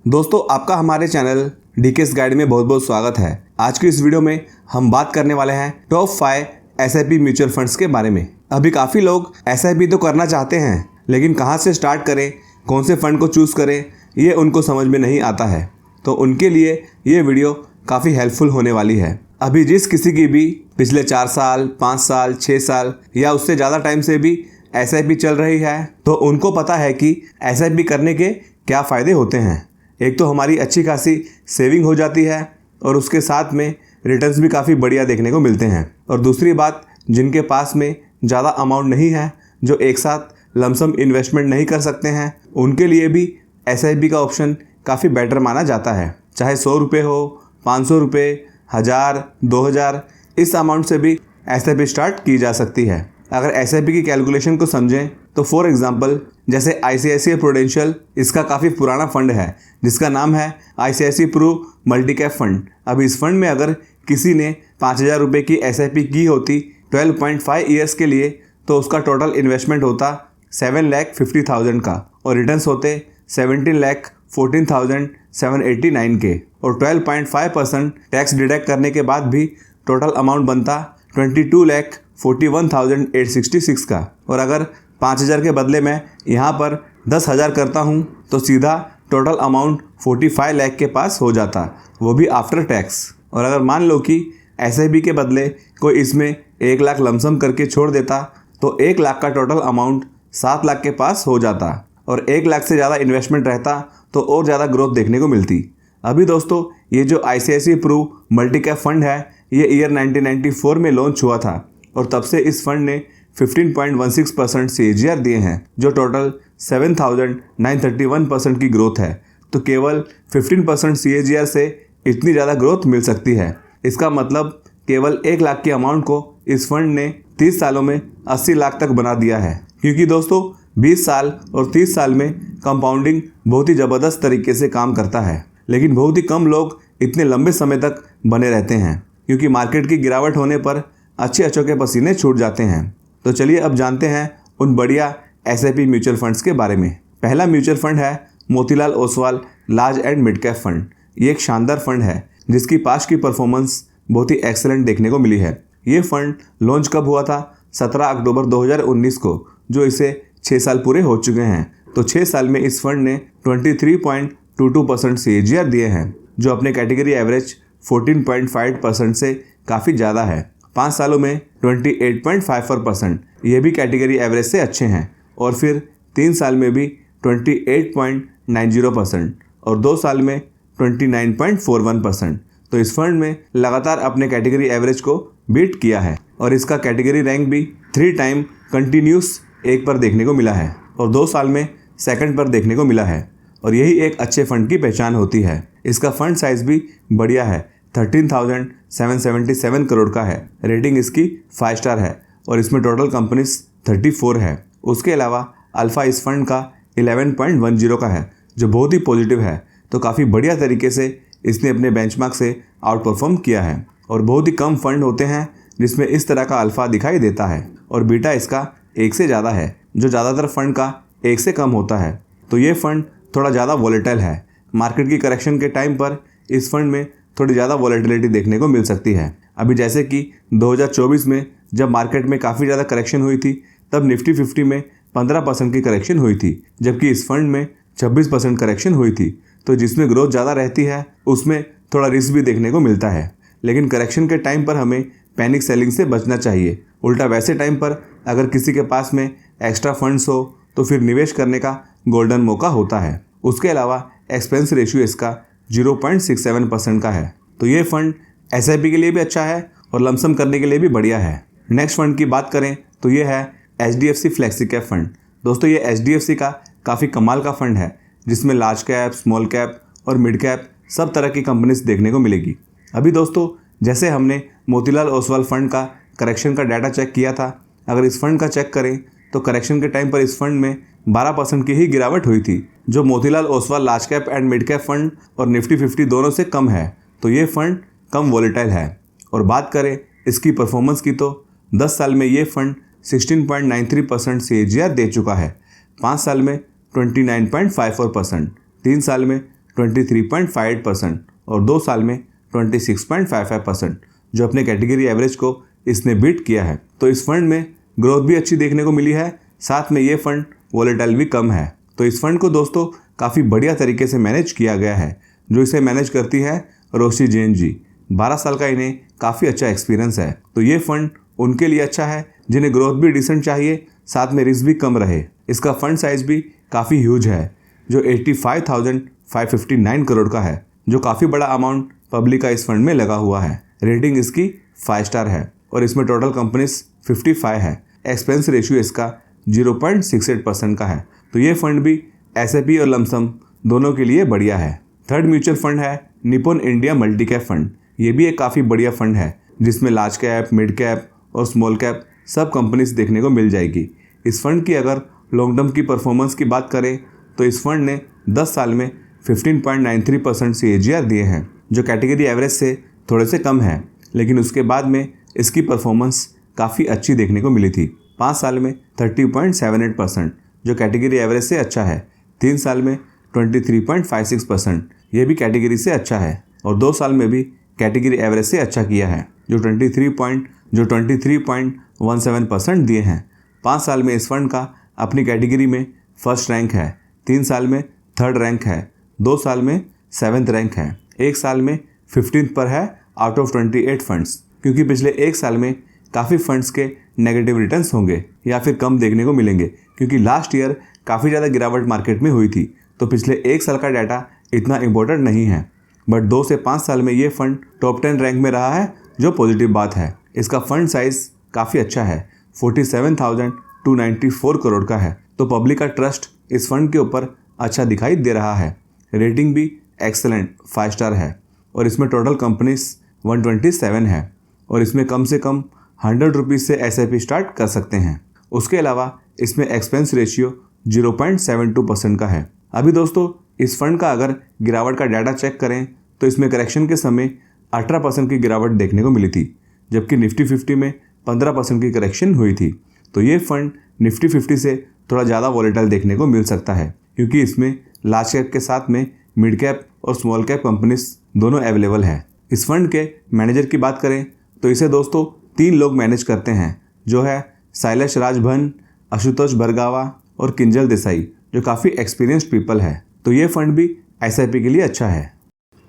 दोस्तों, आपका हमारे चैनल डीकेएस गाइड में बहुत बहुत स्वागत है। आज की इस वीडियो में हम बात करने वाले हैं टॉप 5 एसआईपी म्यूचुअल फंड्स के बारे में। अभी काफ़ी लोग एसआईपी तो करना चाहते हैं, लेकिन कहां से स्टार्ट करें, कौन से फंड को चूज़ करें, ये उनको समझ में नहीं आता है। तो उनके लिए ये वीडियो काफ़ी हेल्पफुल होने वाली है। अभी जिस किसी की भी पिछले 4 साल, 5 साल, 6 साल या उससे ज़्यादा टाइम से भी एसआईपी चल रही है, तो उनको पता है कि एसआईपी करने के क्या फ़ायदे होते हैं। एक तो हमारी अच्छी खासी सेविंग हो जाती है और उसके साथ में रिटर्न्स भी काफ़ी बढ़िया देखने को मिलते हैं। और दूसरी बात, जिनके पास में ज़्यादा अमाउंट नहीं है, जो एक साथ लमसम इन्वेस्टमेंट नहीं कर सकते हैं, उनके लिए भी एसआईपी का ऑप्शन काफ़ी बेटर माना जाता है। चाहे 100 रुपये हो, 500 रुपये, 1000, 2000, इस अमाउंट से भी एसआईपी स्टार्ट की जा सकती है। अगर एसआईपी की कैलकुलेशन को समझें तो फॉर एग्जांपल जैसे आईसीआईसीआई प्रूडेंशियल, इसका काफ़ी पुराना फंड है जिसका नाम है ICICI Pru multi cap fund. अब इस फंड में अगर किसी ने 5000 रुपये की एसआईपी की होती 12.5 ईयर्स के लिए, तो उसका टोटल इन्वेस्टमेंट होता 7,50,000 का और रिटर्न्स होते 17,14,789 के। और 12.5% टैक्स डिडक्ट करने के बाद भी टोटल अमाउंट बनता 22,41,866 का। और अगर 5,000 के बदले मैं यहाँ पर 10,000 करता हूँ तो सीधा टोटल अमाउंट 45 लाख के पास हो जाता, वो भी आफ्टर टैक्स। और अगर मान लो कि एसआईपी के बदले कोई इसमें 1 लाख लमसम करके छोड़ देता, तो 1 लाख का टोटल अमाउंट 7 लाख के पास हो जाता। और 1 लाख से ज़्यादा इन्वेस्टमेंट रहता तो और ज़्यादा ग्रोथ देखने को मिलती। अभी दोस्तों, ये जो ICICI Pru multi cap fund है, ये ईयर 1994 में लॉन्च हुआ था और तब से इस फंड ने 15.16% CAGR दिए हैं, जो टोटल 7,931% की ग्रोथ है। तो केवल 15% CAGR से इतनी ज़्यादा ग्रोथ मिल सकती है। इसका मतलब केवल 1 लाख की अमाउंट को इस फंड ने 30 सालों में 80 लाख तक बना दिया है। क्योंकि दोस्तों 20 साल और 30 साल में कंपाउंडिंग बहुत ही ज़बरदस्त तरीके से काम करता है, लेकिन बहुत ही कम लोग इतने लंबे समय तक बने रहते हैं, क्योंकि मार्केट की गिरावट होने पर अच्छे अच्छों के पसीने छूट जाते हैं। तो चलिए अब जानते हैं उन बढ़िया एसआईपी म्यूचुअल फंड्स के बारे में। पहला म्यूचुअल फंड है Motilal Oswal large and mid cap fund. ये एक शानदार फंड है जिसकी पास्ट की परफॉर्मेंस बहुत ही एक्सेलेंट देखने को मिली है। ये फंड लॉन्च कब हुआ था? 17 अक्टूबर 2019 को, जो इसे 6 साल पूरे हो चुके हैं। तो 6 साल में इस फंड ने 23.22% CAGR दिए हैं, जो अपने कैटेगरी एवरेज 14.5% से काफ़ी ज़्यादा है। 5 सालों में 28.54%, ये भी कैटेगरी एवरेज से अच्छे हैं। और फिर 3 साल में भी 28.90% और 2 साल में 29.41%। तो इस फंड में लगातार अपने कैटेगरी एवरेज को बीट किया है और इसका कैटेगरी रैंक भी 3 टाइम कंटिन्यूस 1 पर देखने को मिला है और 2 साल में 2nd पर देखने को मिला है। और यही एक अच्छे फंड की पहचान होती है। इसका फंड साइज भी बढ़िया है, 13,777 करोड़ का है। रेटिंग इसकी 5 स्टार है और इसमें टोटल कंपनीज 34 है। उसके अलावा अल्फा इस फंड का 11.10 का है, जो बहुत ही पॉजिटिव है। तो काफ़ी बढ़िया तरीके से इसने अपने बेंचमार्क से आउट परफॉर्म किया है। और बहुत ही कम फंड होते हैं जिसमें इस तरह का अल्फा दिखाई देता है और बीटा इसका 1 से ज़्यादा है, जो ज़्यादातर फंड का 1 से कम होता है। तो ये फंड थोड़ा ज़्यादा वॉलेटाइल है। मार्केट की करेक्शन के टाइम पर इस फंड में थोड़ी ज़्यादा वॉलेटिलिटी देखने को मिल सकती है। अभी जैसे कि 2024 में जब मार्केट में काफ़ी ज़्यादा करेक्शन हुई थी, तब निफ्टी 50 में 15% की करेक्शन हुई थी, जबकि इस फंड में 26% करेक्शन हुई थी। तो जिसमें ग्रोथ ज़्यादा रहती है उसमें थोड़ा रिस्क भी देखने को मिलता है। लेकिन करेक्शन के टाइम पर हमें पैनिक सेलिंग से बचना चाहिए। उल्टा वैसे टाइम पर अगर किसी के पास में एक्स्ट्रा फंड्स हो तो फिर निवेश करने का गोल्डन मौका होता है। उसके अलावा एक्सपेंस रेशियो इसका 0.67% का है। तो ये फंड एसआईपी के लिए भी अच्छा है और लमसम करने के लिए भी बढ़िया है। नेक्स्ट फंड की बात करें तो ये है HDFC फ्लेक्सी कैप फंड। दोस्तों, ये HDFC का काफ़ी कमाल का फंड है जिसमें लार्ज कैप, स्मॉल कैप और मिड कैप सब तरह की कंपनीज देखने को मिलेगी। अभी दोस्तों, जैसे हमने मोतीलाल ओसवाल फंड का करेक्शन का डाटा चेक किया था, अगर इस फंड का चेक करें तो करेक्शन के टाइम पर इस फंड में 12% की ही गिरावट हुई थी, जो Motilal Oswal large cap and mid cap fund और निफ्टी 50 दोनों से कम है। तो ये फंड कम वॉलेटाइल है। और बात करें इसकी परफॉर्मेंस की तो 10 साल में ये फंड 16.93% CAGR दे चुका है, 5 साल में 29.54%, 3 साल में 23.58% और 2 साल में 26.55%, जो अपने कैटेगरी एवरेज को इसने बीट किया है। तो इस फंड में ग्रोथ भी अच्छी देखने को मिली है, साथ में ये फंड वोलेटाइल भी कम है। तो इस फंड को दोस्तों काफ़ी बढ़िया तरीके से मैनेज किया गया है। जो इसे मैनेज करती है रोशी जैन जी, 12 साल का इन्हें काफ़ी अच्छा एक्सपीरियंस है। तो ये फंड उनके लिए अच्छा है जिन्हें ग्रोथ भी डिसेंट चाहिए, साथ में रिस्क भी कम रहे। इसका फंड साइज भी काफ़ी ह्यूज है, जो 85,559 करोड़ का है, जो काफ़ी बड़ा अमाउंट पब्लिक का इस फंड में लगा हुआ है। रेटिंग इसकी 5 स्टार है और इसमें टोटल कंपनीज 55 है। एक्सपेंस रेशियो इसका 0.68% का है। तो ये फंड भी एसआईपी और लमसम दोनों के लिए बढ़िया है। थर्ड म्यूचुअल फंड है Nippon India multi cap fund. ये भी एक काफ़ी बढ़िया फंड है जिसमें लार्ज कैप, मिड कैप और स्मॉल कैप सब कंपनीज देखने को मिल जाएगी। इस फंड की अगर लॉन्ग टर्म की परफॉर्मेंस की बात करें तो इस फंड ने 10 साल में 15.93% CAGR दिए हैं, जो कैटेगरी एवरेज से थोड़े से कम है, लेकिन उसके बाद में इसकी परफॉर्मेंस काफ़ी अच्छी देखने को मिली थी। 5 साल में 30.78%, जो कैटेगरी एवरेज से अच्छा है। 3 साल में 23.56%, ये भी कैटेगरी से अच्छा है। और 2 साल में भी कैटेगरी एवरेज से अच्छा किया है, जो 23.17% दिए हैं। 5 साल में इस फंड का अपनी कैटेगरी में फर्स्ट रैंक है। 3 साल में थर्ड रैंक है। 2 साल में 7th रैंक है। 1 साल में 15th पर है आउट ऑफ 28 फंड्स, क्योंकि पिछले 1 साल में काफ़ी फंड्स के नेगेटिव रिटर्न्स होंगे या फिर कम देखने को मिलेंगे, क्योंकि लास्ट ईयर काफ़ी ज़्यादा गिरावट मार्केट में हुई थी। तो पिछले 1 साल का डाटा इतना इम्पोर्टेंट नहीं है, बट 2 से 5 साल में ये फंड टॉप 10 रैंक में रहा है, जो पॉजिटिव बात है। इसका फंड साइज काफ़ी अच्छा है, 47,294 करोड़ का है। तो पब्लिक का ट्रस्ट इस फंड के ऊपर अच्छा दिखाई दे रहा है। रेटिंग भी एक्सेलेंट 5 स्टार है और इसमें टोटल कंपनीज 127 है और इसमें कम से कम 100 रुपीज़ से SIP स्टार्ट कर सकते हैं। उसके अलावा इसमें एक्सपेंस रेशियो 0.72% का है। अभी दोस्तों इस फंड का अगर गिरावट का डाटा चेक करें तो इसमें करेक्शन के समय 18% की गिरावट देखने को मिली थी, जबकि निफ्टी 50 में 15% की करेक्शन हुई थी। तो ये फंड निफ्टी 50 से थोड़ा ज़्यादा वॉलेटाइल देखने को मिल सकता है, क्योंकि इसमें लार्ज कैप के साथ में मिड कैप और स्मॉल कैप कंपनीज दोनों अवेलेबल है। इस फंड के मैनेजर की बात करें तो इसे दोस्तों 3 लोग मैनेज करते हैं, जो है शैलेश राजभन, आशुतोष भरगावा और किंजल देसाई, जो काफ़ी एक्सपीरियंस्ड पीपल है। तो ये फंड भी SIP के लिए अच्छा है।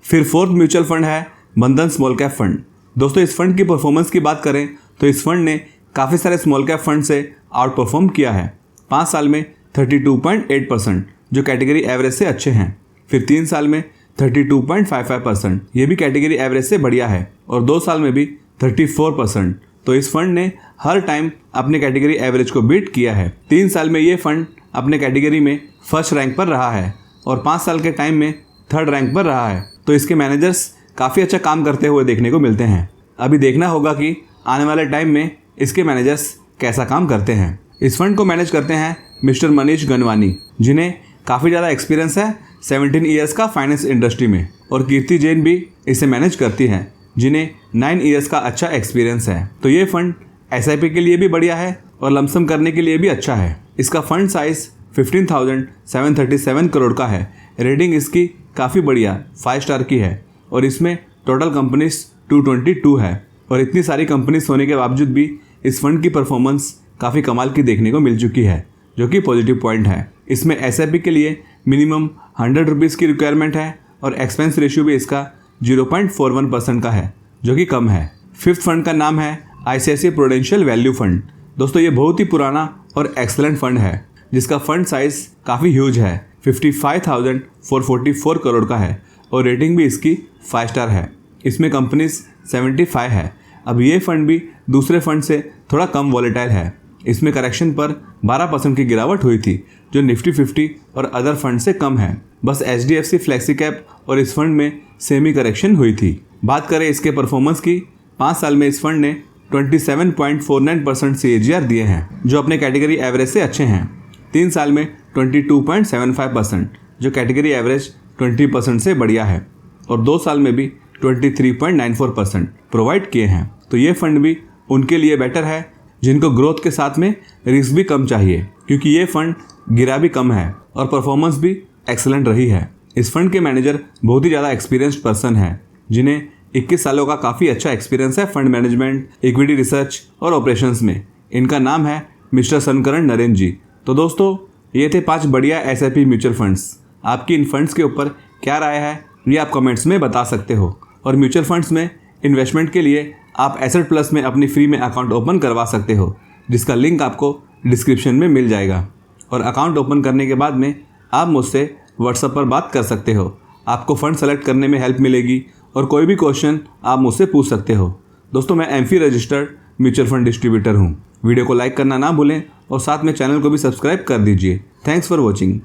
फिर फोर्थ म्यूचुअल फंड है बंधन स्मॉल कैप फंड। दोस्तों इस फंड की परफॉर्मेंस की बात करें तो इस फंड ने काफ़ी सारे स्मॉल कैप फंड से आउट परफॉर्म किया है। 5 साल में 32.8%, जो कैटेगरी एवरेज से अच्छे हैं। फिर 3 साल में 32.55%, ये भी कैटेगरी एवरेज से बढ़िया है। और 2 साल में भी 34%। तो इस फंड ने हर टाइम अपने कैटेगरी एवरेज को बीट किया है। 3 साल में ये फंड अपने कैटेगरी में फर्स्ट रैंक पर रहा है और 5 साल के टाइम में थर्ड रैंक पर रहा है। तो इसके मैनेजर्स काफ़ी अच्छा काम करते हुए देखने को मिलते हैं। अभी देखना होगा कि आने वाले टाइम में इसके मैनेजर्स कैसा काम करते हैं। इस फंड को मैनेज करते हैं मिस्टर मनीष गनवानी, जिन्हें काफ़ी ज़्यादा एक्सपीरियंस है 17 ईयर्स का फाइनेंस इंडस्ट्री में। और कीर्ति जैन भी इसे मैनेज करती हैं, जिन्हें 9 ईयर्स का अच्छा एक्सपीरियंस है। तो ये फंड SIP के लिए भी बढ़िया है और लमसम करने के लिए भी अच्छा है। इसका फंड साइज 15,737 करोड़ का है। रेटिंग इसकी काफ़ी बढ़िया 5 स्टार की है और इसमें टोटल कंपनीज 222 है। और इतनी सारी कंपनीज होने के बावजूद भी इस फंड की परफॉर्मेंस काफ़ी कमाल की देखने को मिल चुकी है, जो कि पॉजिटिव पॉइंट है। इसमें SIP के लिए मिनिमम 100 रुपीज़ की रिक्वायरमेंट है और एक्सपेंस रेशियो भी इसका 0.41% का है, जो कि कम है। फिफ्थ फंड का नाम है ICICI प्रूडेंशियल वैल्यू फंड। दोस्तों ये बहुत ही पुराना और एक्सेलेंट फंड है, जिसका फंड साइज काफ़ी ह्यूज है, 55,444 करोड़ का है और रेटिंग भी इसकी 5 स्टार है। इसमें कंपनीज 75 है। अब ये फंड भी दूसरे फंड से थोड़ा कम वॉलेटाइल है। इसमें करेक्शन पर 12% की गिरावट हुई थी, जो निफ्टी 50 और अदर फंड से कम है। बस HDFC फ्लेक्सी कैप और इस फंड में सेमी करेक्शन हुई थी। बात करें इसके परफॉर्मेंस की, 5 साल में इस फंड ने 27.49% CAGR दिए हैं, जो अपने कैटेगरी एवरेज से अच्छे हैं। 3 साल में 22.75%, जो कैटेगरी एवरेज 20% से बढ़िया है और 2 साल में भी 23.94% प्रोवाइड किए हैं। तो ये फंड भी उनके लिए बेटर है जिनको ग्रोथ के साथ में रिस्क भी कम चाहिए, क्योंकि ये फंड गिरा भी कम है और परफॉर्मेंस भी एक्सेलेंट रही है। इस फंड के मैनेजर बहुत ही ज़्यादा एक्सपीरियंस्ड पर्सन है, जिन्हें 21 सालों का काफ़ी अच्छा एक्सपीरियंस है फंड मैनेजमेंट, इक्विटी रिसर्च और ऑपरेशंस में। इनका नाम है मिस्टर शंकरन नरेन जी। तो दोस्तों, ये थे 5 बढ़िया SIP म्यूचुअल फंड्स। आपकी इन फंड्स के ऊपर क्या राय है ये आप कमेंट्स में बता सकते हो। और म्यूचुअल फंड्स में इन्वेस्टमेंट के लिए आप एसेट प्लस में अपनी फ्री में अकाउंट ओपन करवा सकते हो, जिसका लिंक आपको डिस्क्रिप्शन में मिल जाएगा। और अकाउंट ओपन करने के बाद में आप मुझसे व्हाट्सएप पर बात कर सकते हो। आपको फ़ंड सेलेक्ट करने में हेल्प मिलेगी और कोई भी क्वेश्चन आप मुझसे पूछ सकते हो। दोस्तों, मैं AMFI registered mutual fund distributor हूँ। वीडियो को लाइक करना ना भूलें और साथ में चैनल को भी सब्सक्राइब कर दीजिए। Thanks for watching.